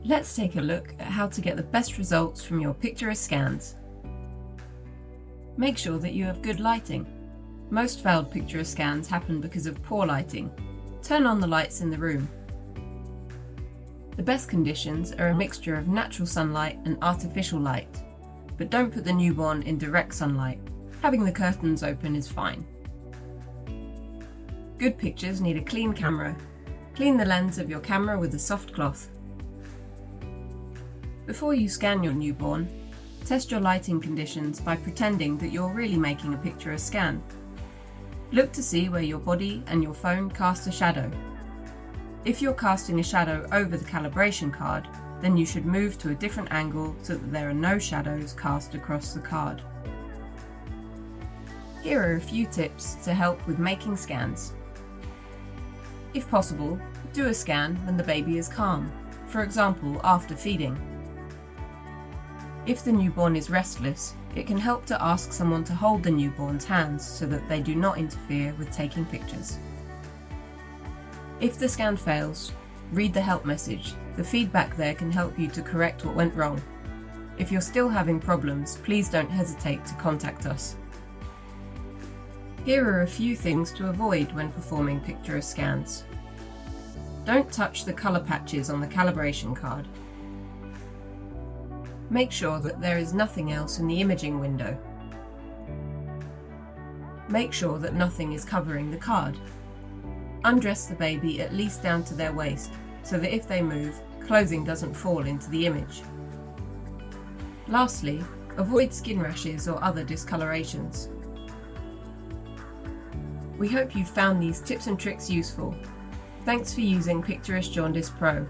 Let's take a look at how to get the best results from your Picterus scans. Make sure that you have good lighting. Most failed Picterus scans happen because of poor lighting. Turn on the lights in the room. The best conditions are a mixture of natural sunlight and artificial light, but don't put the newborn in direct sunlight. Having the curtains open is fine. Good pictures need a clean camera. Clean the lens of your camera with a soft cloth. Before you scan your newborn, test your lighting conditions by pretending that you're really making a Picterus scan. Look to see where your body and your phone cast a shadow. If you're casting a shadow over the calibration card, then you should move to a different angle so that there are no shadows cast across the card. Here are a few tips to help with making scans. If possible, do a scan when the baby is calm, for example after feeding. If the newborn is restless, it can help to ask someone to hold the newborn's hands so that they do not interfere with taking pictures. If the scan fails, read the help message. The feedback there can help you to correct what went wrong. If you're still having problems, please don't hesitate to contact us. Here are a few things to avoid when performing Picterus scans. Don't touch the colour patches on the calibration card. Make sure that there is nothing else in the imaging window. Make sure that nothing is covering the card. Undress the baby at least down to their waist, so that if they move, clothing doesn't fall into the image. Lastly, avoid skin rashes or other discolorations. We hope you found these tips and tricks useful. Thanks for using Picterus Jaundice Pro.